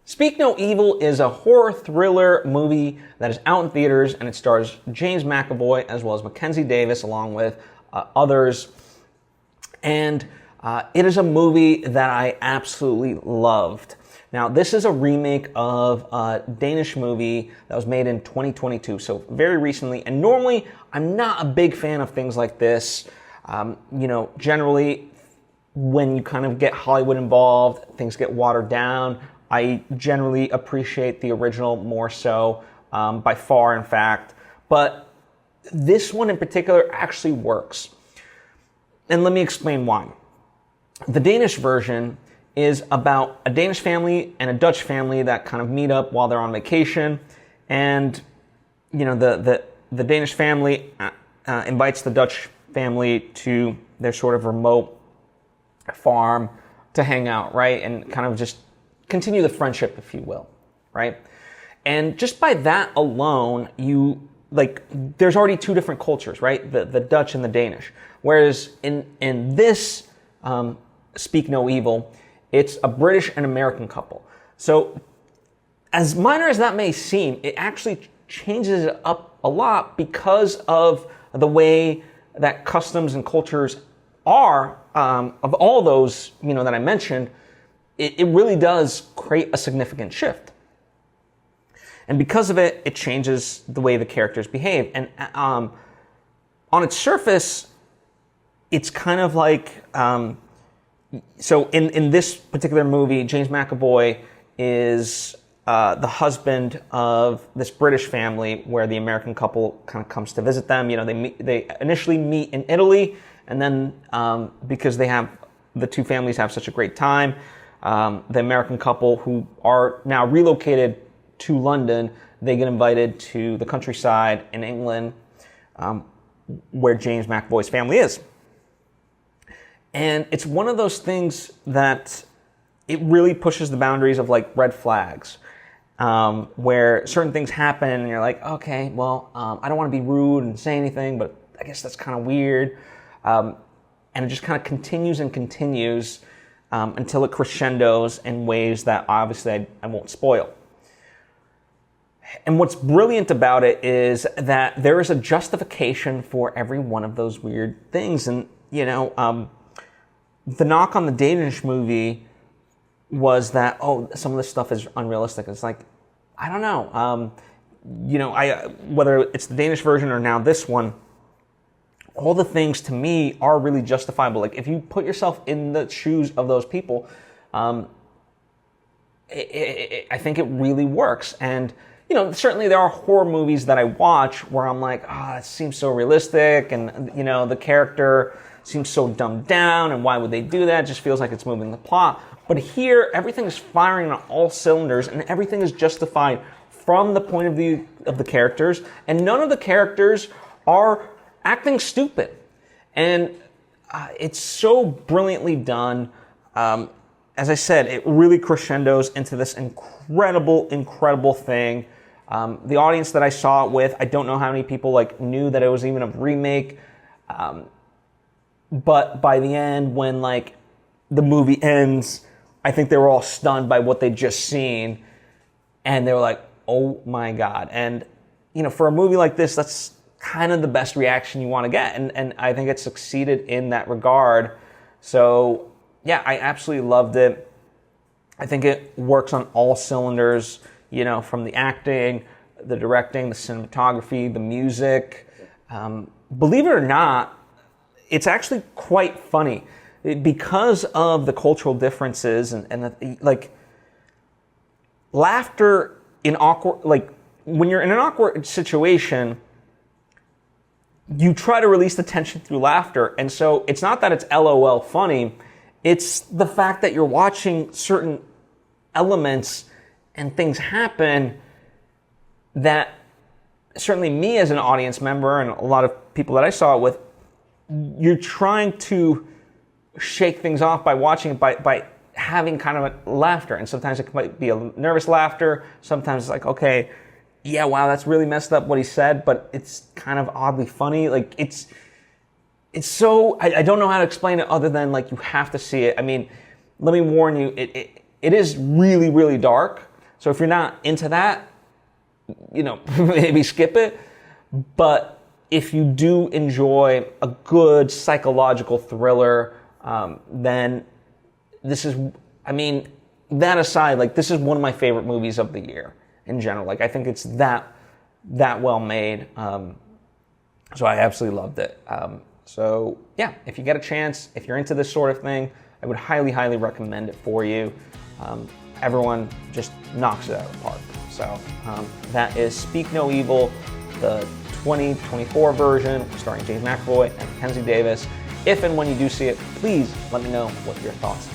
Speak No Evil is a horror thriller movie that is out in theaters, and it stars James McAvoy as well as Mackenzie Davis along with others. And it is a movie that I absolutely loved. Now, this is a remake of a Danish movie that was made in 2022, so very recently. And normally, I'm not a big fan of things like this. Generally, when you kind of get Hollywood involved, things get watered down. I generally appreciate the original more so, by far, in fact. But this one in particular actually works. And let me explain why. The Danish version is about a Danish family and a Dutch family that kind of meet up while they're on vacation. And, the Danish family invites the Dutch family to their sort of remote farm to hang out, right? And kind of just continue the friendship, if you will, right? And just by that alone, there's already two different cultures, right? The Dutch and the Danish. Whereas in this Speak No Evil, it's a British and American couple. So as minor as that may seem, it actually changes it up a lot because of the way that customs and cultures are, of all those, that I mentioned. It really does create a significant shift. And because of it, it changes the way the characters behave. And on its surface, it's kind of like, so in this particular movie, James McAvoy is the husband of this British family where the American couple kind of comes to visit them. They initially meet in Italy, and then because the two families have such a great time, the American couple who are now relocated to London, they get invited to the countryside in England, where James McAvoy's family is. And it's one of those things that it really pushes the boundaries of like red flags, where certain things happen and you're like, okay, well, I don't want to be rude and say anything, but I guess that's kind of weird. And it just kind of continues and continues until it crescendos in ways that obviously I won't spoil. And what's brilliant about it is that there is a justification for every one of those weird things. And, the knock on the Danish movie was that, some of this stuff is unrealistic. It's like, I don't know. Whether it's the Danish version or now this one, all the things to me are really justifiable. Like if you put yourself in the shoes of those people, I think it really works. And, certainly there are horror movies that I watch where I'm like, it seems so realistic. And, the character seems so dumbed down. And why would they do that? It just feels like it's moving the plot. But here, everything is firing on all cylinders and everything is justified from the point of view of the characters. And none of the characters are acting stupid. And it's so brilliantly done. As I said, it really crescendos into this incredible thing. The audience that I saw it with, I don't know how many people knew that it was even a remake. But by the end, when the movie ends, I think they were all stunned by what they'd just seen. And they were like, oh my God. And, for a movie like this, that's kind of the best reaction you want to get. And I think it succeeded in that regard. So, yeah, I absolutely loved it. I think it works on all cylinders, from the acting, the directing, the cinematography, the music. Believe it or not, it's actually quite funny because of the cultural differences and laughter in awkward, when you're in an awkward situation, you try to release the tension through laughter. And so it's not that it's LOL funny, it's the fact that you're watching certain elements and things happen that certainly me as an audience member and a lot of people that I saw it with, you're trying to shake things off by watching it, by having kind of a laughter. And sometimes it might be a nervous laughter. Sometimes it's like, okay, yeah, wow, that's really messed up what he said, but it's kind of oddly funny. It's so, I don't know how to explain it other than you have to see it. I mean, let me warn you, it is really, really dark. So if you're not into that, maybe skip it. But if you do enjoy a good psychological thriller, then this is, that aside, like, this is one of my favorite movies of the year in general. Like, I think it's that well made. So I absolutely loved it. So yeah, if you get a chance, if you're into this sort of thing, I would highly, highly recommend it for you. Everyone just knocks it out of the park. So that is Speak No Evil, the 2024 version, starring James McAvoy and Mackenzie Davis. If and when you do see it, please let me know what your thoughts